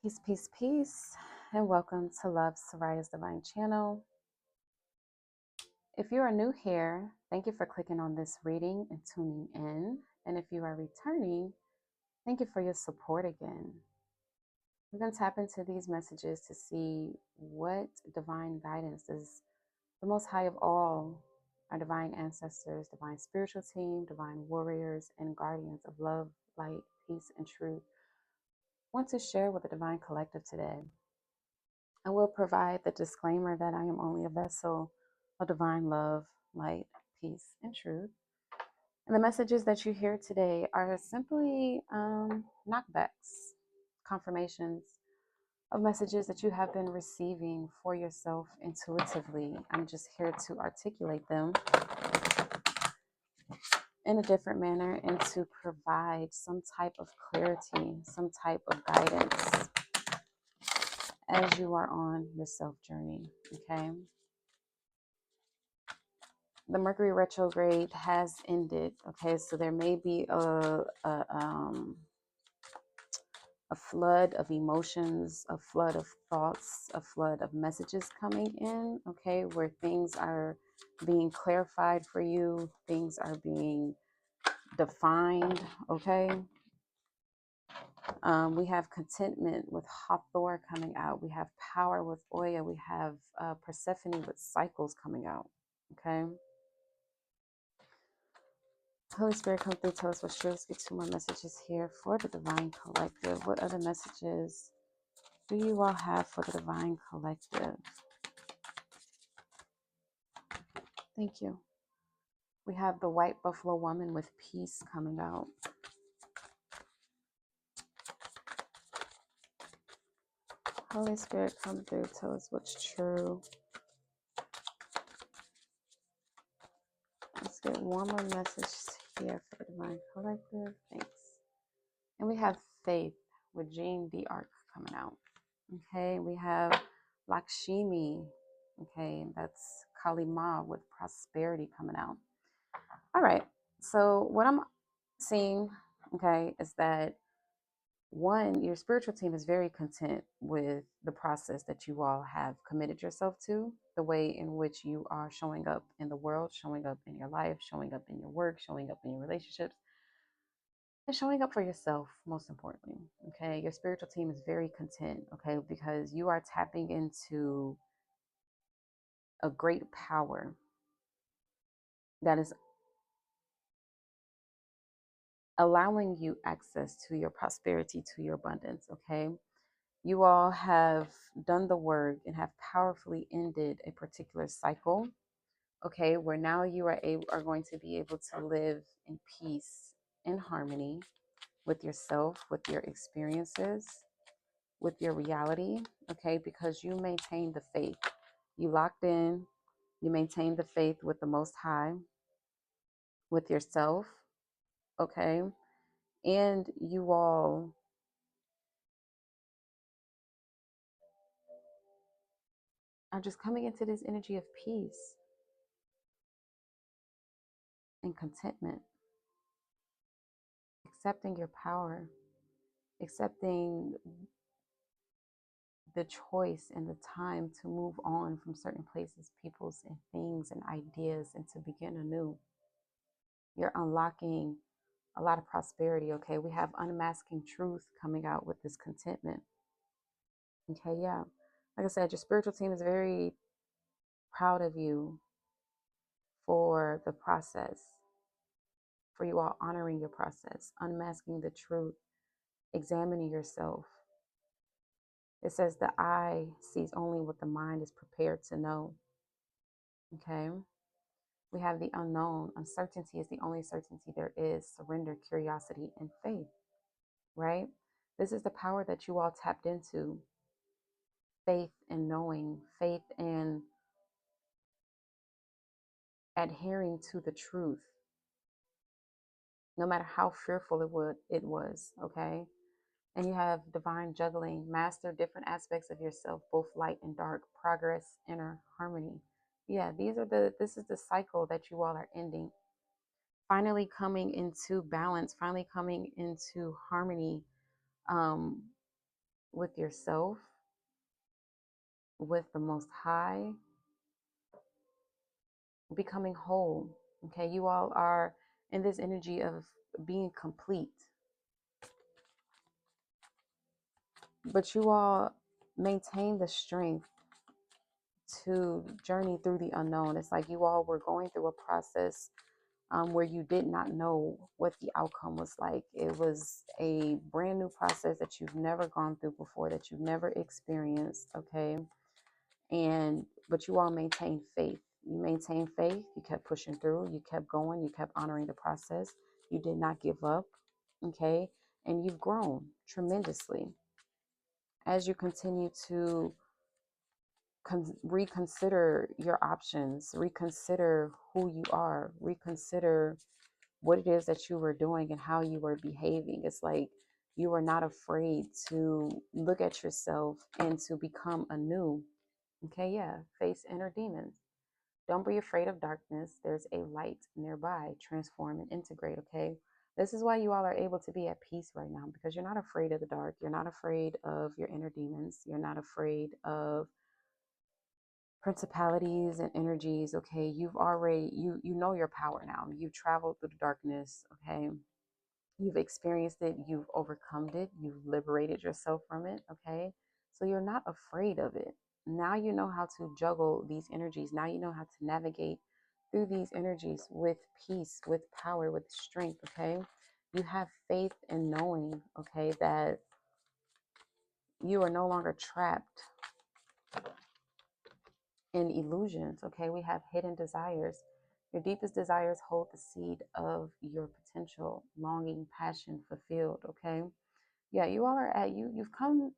Peace, peace, peace, and welcome to Love Sirya Divine Channel. If you are new here, thank you for clicking on this reading and tuning in. And if you are returning, thank you for your support again. We're going to tap into these messages to see what divine guidance is the Most High of all, our divine ancestors, divine spiritual team, divine warriors, and guardians of love, light, peace, and truth want to share with the divine collective today. I will provide the disclaimer that I am only a vessel of divine love, light, peace, and truth. And the messages that you hear today are simply knockbacks, confirmations of messages that you have been receiving for yourself intuitively. I'm just here to articulate them in a different manner and to provide some type of clarity, some type of guidance as you are on your self journey. Okay. The Mercury retrograde has ended. Okay, so there may be a flood of emotions, a flood of thoughts, a flood of messages coming in. Okay, where things are being clarified for you, things are being defined. Okay, we have contentment with Hathor coming out. We have power with Oya. We have Persephone with cycles coming out. Okay. Holy Spirit, come through, tell us what's true. Let's get two more messages here for the Divine Collective. What other messages do you all have for the Divine Collective? Thank you. We have the White Buffalo Woman with peace coming out. Holy Spirit, come through, tell us what's true. Let's get one more message here for the Divine Collective. Thanks. And we have Faith with Jean the Arc coming out. Okay, we have Lakshmi. Okay, that's Kali Ma with prosperity coming out. All right, so what I'm seeing, okay, is that one, your spiritual team is very content with the process that you all have committed yourself to, the way in which you are showing up in the world, showing up in your life, showing up in your work, showing up in your relationships, and showing up for yourself, most importantly. Okay, your spiritual team is very content, okay, because you are tapping into a great power that is allowing you access to your prosperity, to your abundance. Okay, you all have done the work and have powerfully ended a particular cycle. Okay, where now you are going to be able to live in peace, in harmony with yourself, with your experiences, with your reality. Okay, because you maintain the faith. You locked in. You maintain the faith with the Most High, with yourself. Okay, and you all are just coming into this energy of peace and contentment, accepting your power, accepting the choice and the time to move on from certain places, peoples, and things and ideas and to begin anew. You're unlocking a lot of prosperity. Okay, we have unmasking truth coming out with this contentment. Okay, yeah. Like I said, your spiritual team is very proud of you for the process, for you all honoring your process, unmasking the truth, examining yourself. It says the eye sees only what the mind is prepared to know. Okay. We have the unknown. Uncertainty is the only certainty there is. Surrender, curiosity, and faith. Right? This is the power that you all tapped into. Faith in knowing, faith in adhering to the truth, no matter how fearful it was. Okay. And you have divine juggling, master different aspects of yourself, both light and dark, progress, inner harmony. Yeah, this is the cycle that you all are ending. Finally coming into balance, finally coming into harmony, with yourself, with the Most High, becoming whole. Okay, you all are in this energy of being complete, but you all maintain the strength to journey through the unknown. It's like you all were going through a process where you did not know what the outcome was like. It was a brand new process that you've never gone through before, that you've never experienced. Okay, but you all maintained faith. You maintained faith. You kept pushing through. You kept going. You kept honoring the process. You did not give up. Okay, and you've grown tremendously as you continue to reconsider your options, reconsider who you are, reconsider what it is that you were doing and how you were behaving. It's like you are not afraid to look at yourself and to become anew. Okay, yeah, face inner demons. Don't be afraid of darkness. There's a light nearby. Transform and integrate, okay? This is why you all are able to be at peace right now, because you're not afraid of the dark. You're not afraid of your inner demons. You're not afraid of principalities and energies. Okay, you've already you know your power now. You've traveled through the darkness. Okay, you've experienced it, you've overcome it, you've liberated yourself from it. Okay, so you're not afraid of it. Now you know how to juggle these energies. Now you know how to navigate through these energies with peace, with power, with strength. Okay, you have faith in knowing, okay, that you are no longer trapped in illusions. Okay, we have hidden desires. Your deepest desires hold the seed of your potential, longing, passion fulfilled. Okay, yeah, you all are at you've come,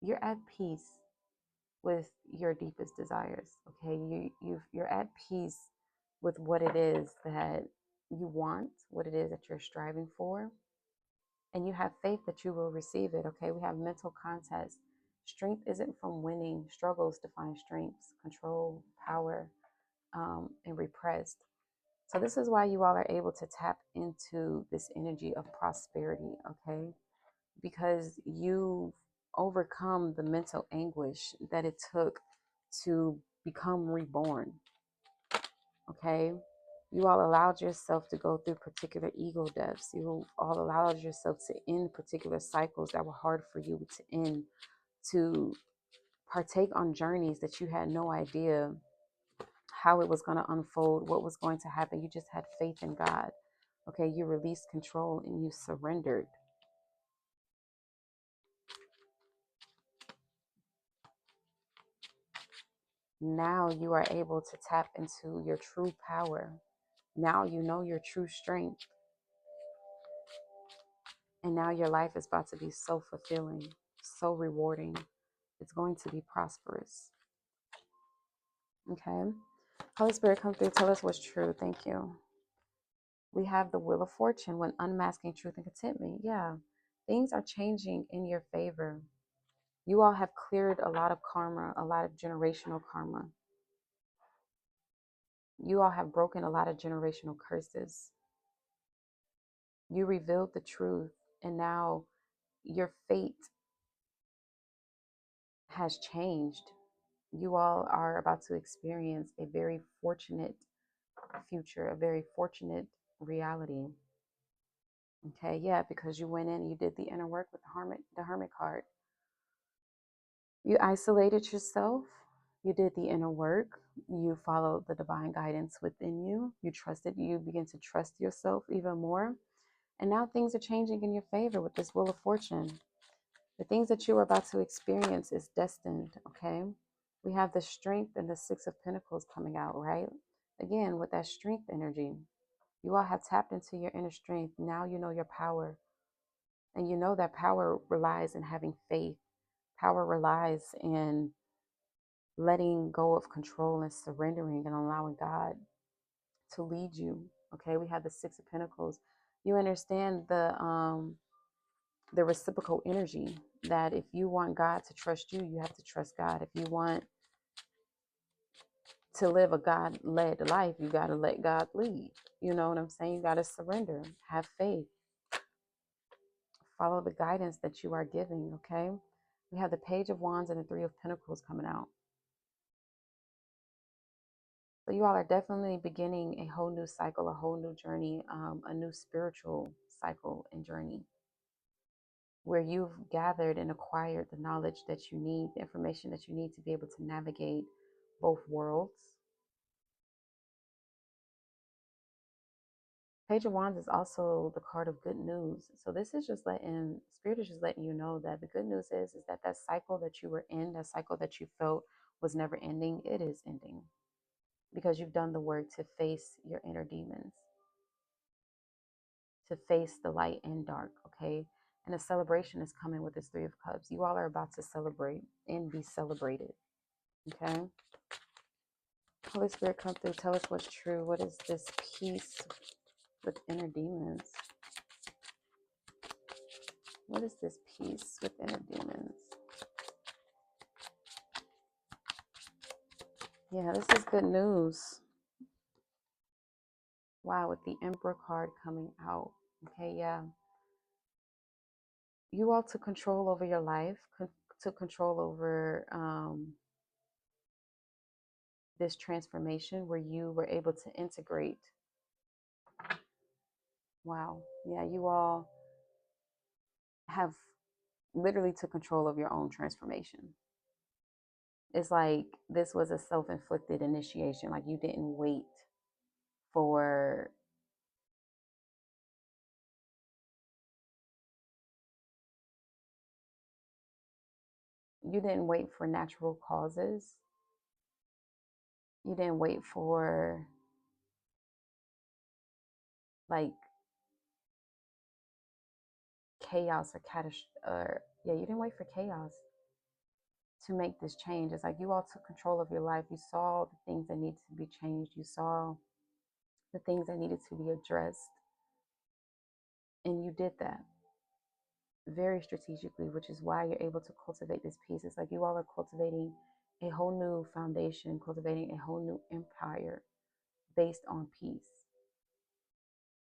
you're at peace with your deepest desires. Okay, you're at peace with what it is that you want, what it is that you're striving for, and you have faith that you will receive it. Okay, we have mental contest. Strength isn't from winning. Struggles define strengths, control, power, and repressed. So this is why you all are able to tap into this energy of prosperity. Okay, because you've overcome the mental anguish that it took to become reborn. Okay, you all allowed yourself to go through particular ego deaths. You all allowed yourself to end particular cycles that were hard for you to end, to partake on journeys that you had no idea how it was going to unfold, what was going to happen. You just had faith in God. Okay, you released control and you surrendered. Now you are able to tap into your true power. Now you know your true strength. And now your life is about to be so fulfilling, so rewarding. It's going to be prosperous. Okay. Holy Spirit, come through. Tell us what's true. Thank you. We have the Wheel of Fortune when unmasking truth and contentment. Yeah. Things are changing in your favor. You all have cleared a lot of karma, a lot of generational karma. You all have broken a lot of generational curses. You revealed the truth, and now your fate has changed. You all are about to experience a very fortunate future, a very fortunate reality. Okay, yeah, because you went in and you did the inner work with the hermit card. You isolated yourself, you did the inner work, you followed the divine guidance within you, you trusted, you begin to trust yourself even more. And now things are changing in your favor with this Wheel of Fortune. The things that you are about to experience is destined, okay? We have the strength and the Six of Pentacles coming out, right? Again, with that strength energy. You all have tapped into your inner strength. Now you know your power. And you know that power relies in having faith. Power relies in letting go of control and surrendering and allowing God to lead you. Okay, we have the Six of Pentacles. You understand the reciprocal energy that if you want God to trust you, you have to trust God. If you want to live a God-led life, you got to let God lead. You know what I'm saying? You got to surrender, have faith, Follow the guidance that you are giving, okay? We have the Page of Wands and the Three of Pentacles coming out. So you all are definitely beginning a whole new cycle, a whole new journey, a new spiritual cycle and journey, where you've gathered and acquired the knowledge that you need, the information that you need to be able to navigate both worlds. Page of Wands is also the card of good news. So this is just letting, Spirit is just letting you know that the good news is that that cycle that you were in, that cycle that you felt was never ending, it is ending. Because you've done the work to face your inner demons, to face the light and dark, okay? And a celebration is coming with this Three of Cups. You all are about to celebrate and be celebrated, okay? Holy Spirit, come through. Tell us what's true. What is this peace with inner demons? What is this peace with inner demons? Yeah, this is good news. Wow, with the Emperor card coming out. Okay, yeah. You all took control over your life, took control over this transformation where you were able to integrate. Wow. Yeah, you all have literally took control of your own transformation. It's like this was a self-inflicted initiation. Like you didn't wait for natural causes. You didn't wait for like chaos or catastrophe, or yeah, you didn't wait for chaos to make this change. It's like you all took control of your life. You saw the things that needed to be changed. You saw the things that needed to be addressed. And you did that very strategically, which is why you're able to cultivate this peace. It's like you all are cultivating a whole new foundation, cultivating a whole new empire based on peace.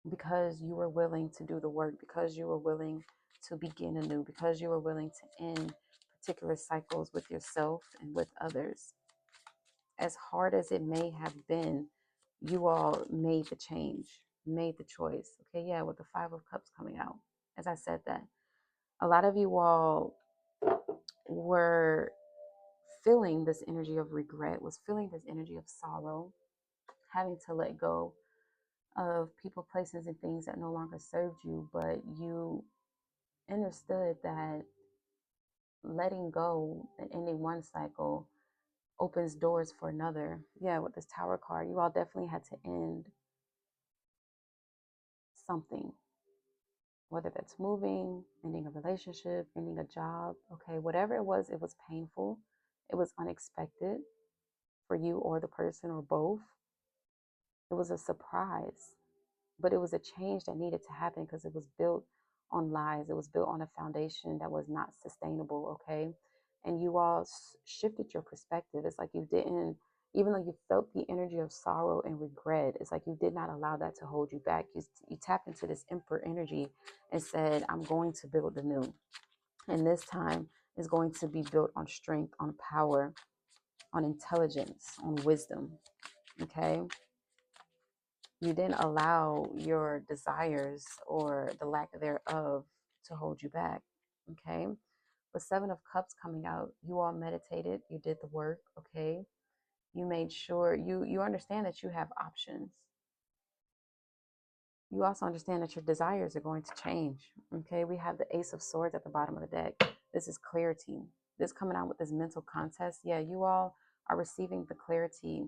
Because you were willing to do the work, because you were willing to begin anew, because you were willing to end particular cycles with yourself and with others. As hard as it may have been, you all made the change, made the choice. Okay, yeah, with the Five of Cups coming out. As I said that, a lot of you all were feeling this energy of regret, was feeling this energy of sorrow, having to let go of people, places, and things that no longer served you, but you understood that letting go and ending one cycle opens doors for another. Yeah, with this Tower card, you all definitely had to end something, whether that's moving, ending a relationship, ending a job, okay, whatever it was painful, it was unexpected for you or the person or both. It was a surprise, but it was a change that needed to happen because it was built on lies. It was built on a foundation that was not sustainable, okay? And you all shifted your perspective. It's like you didn't, even though you felt the energy of sorrow and regret, it's like you did not allow that to hold you back. You tapped into this Emperor energy and said, I'm going to build anew. And this time is going to be built on strength, on power, on intelligence, on wisdom, okay? You didn't allow your desires or the lack thereof to hold you back, okay? With Seven of Cups coming out, you all meditated, you did the work, okay? You made sure, you understand that you have options. You also understand that your desires are going to change, okay? We have the Ace of Swords at the bottom of the deck. This is clarity. This coming out with this mental contest. Yeah, you all are receiving the clarity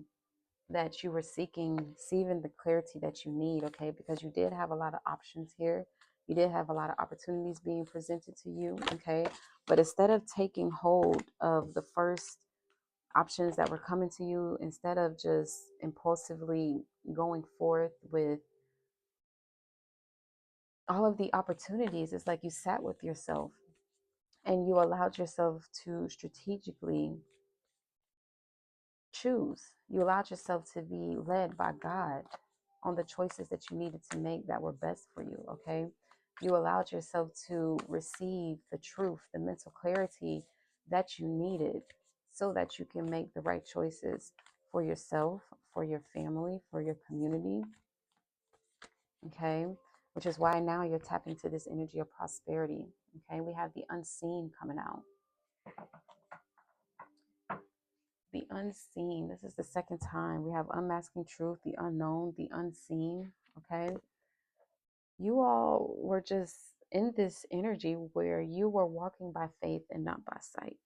that you were seeking, receiving the clarity that you need, okay? Because you did have a lot of options here. You did have a lot of opportunities being presented to you, okay? But instead of taking hold of the first options that were coming to you, instead of just impulsively going forth with all of the opportunities, it's like you sat with yourself and you allowed yourself to strategically choose. You allowed yourself to be led by God on the choices that you needed to make that were best for you, okay? You allowed yourself to receive the truth, the mental clarity that you needed so that you can make the right choices for yourself, for your family, for your community. Okay. Which is why now you're tapping into this energy of prosperity. Okay. We have the unseen coming out. The unseen. This is the second time. We have unmasking truth, the unknown, the unseen. Okay. You all were just in this energy where you were walking by faith and not by sight.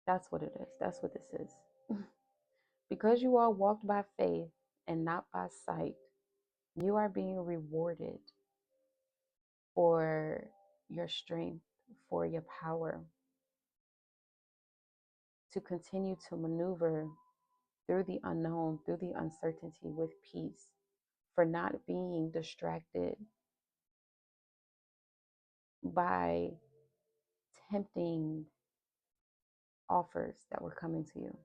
That's what it is. That's what this is. Because you all walked by faith and not by sight, you are being rewarded for your strength, for your power to continue to maneuver through the unknown, through the uncertainty with peace, for not being distracted by tempting offers that were coming to you.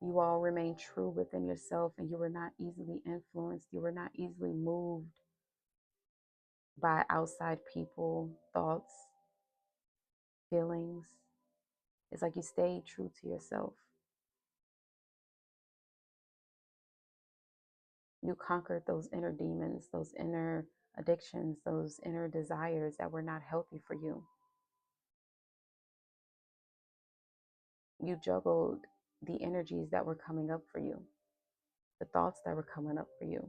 You all remain true within yourself, and you were not easily influenced. You were not easily moved by outside people, thoughts, feelings. It's like you stayed true to yourself. You conquered those inner demons, those inner addictions, those inner desires that were not healthy for you. You juggled the energies that were coming up for you, the thoughts that were coming up for you.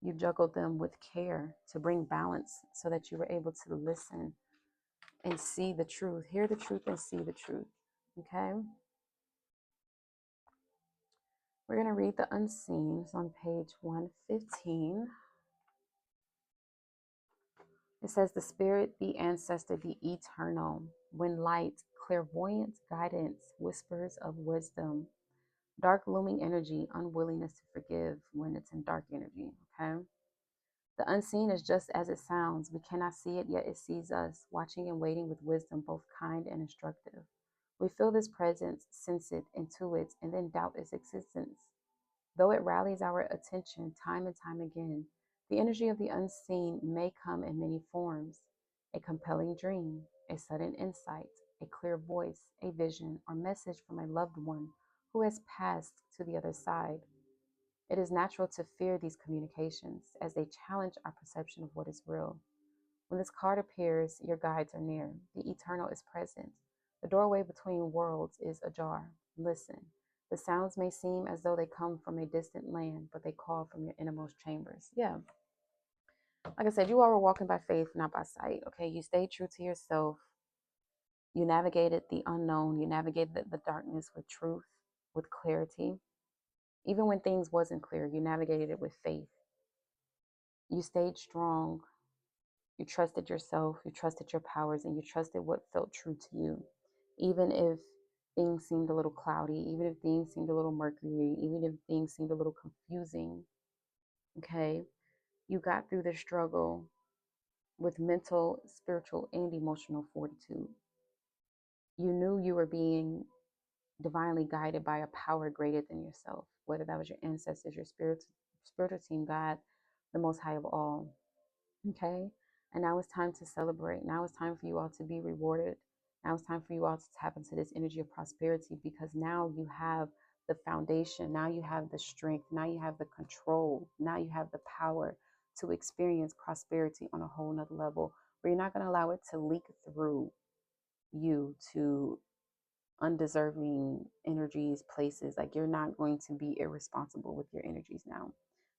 You juggled them with care to bring balance so that you were able to listen and see the truth, hear the truth and see the truth. Okay? We're going to read the Unseens on page 115. It says, the spirit, the ancestor, the eternal, when light, clairvoyant guidance, whispers of wisdom, dark looming energy, unwillingness to forgive when it's in dark energy. Okay? The unseen is just as it sounds. We cannot see it, yet it sees us, watching and waiting with wisdom, both kind and instructive. We feel this presence, sense it, intuit, and then doubt its existence. Though it rallies our attention time and time again, the energy of the unseen may come in many forms: a compelling dream, a sudden insight, a clear voice, a vision, or message from a loved one who has passed to the other side. It is natural to fear these communications as they challenge our perception of what is real. When this card appears, your guides are near. The eternal is present. The doorway between worlds is ajar. Listen. The sounds may seem as though they come from a distant land, but they call from your innermost chambers. Yeah. Like I said, you all were walking by faith, not by sight. Okay. You stayed true to yourself. You navigated the unknown. You navigated the darkness with truth, with clarity. Even when things wasn't clear, you navigated it with faith. You stayed strong. You trusted yourself, you trusted your powers, and you trusted what felt true to you. Even if things seemed a little cloudy, even if things seemed a little murky, even if things seemed a little confusing, okay? You got through the struggle with mental, spiritual, and emotional fortitude. You knew you were being divinely guided by a power greater than yourself, whether that was your ancestors, your spiritual team, God, the most high of all. Okay. And now it's time to celebrate. Now it's time for you all to be rewarded. Now it's time for you all to tap into this energy of prosperity, because now you have the foundation. Now you have the strength. Now you have the control. Now you have the power to experience prosperity on a whole nother level, where you're not going to allow it to leak through you to undeserving energies, places. Like, you're not going to be irresponsible with your energies now.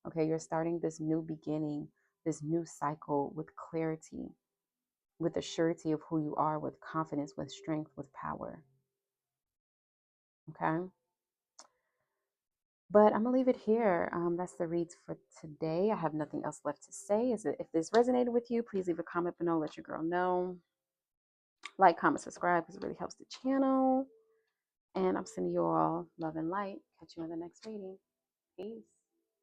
Okay, you're starting this new beginning, this new cycle with clarity, with the surety of who you are, with confidence, with strength, with power. Okay. But I'm gonna leave it here. That's the reads for today. I have nothing else left to say. If this resonated with you, please leave a comment below. Let your girl know. Like, comment, subscribe, because it really helps the channel. And I'm sending you all love and light. Catch you in the next reading. Peace.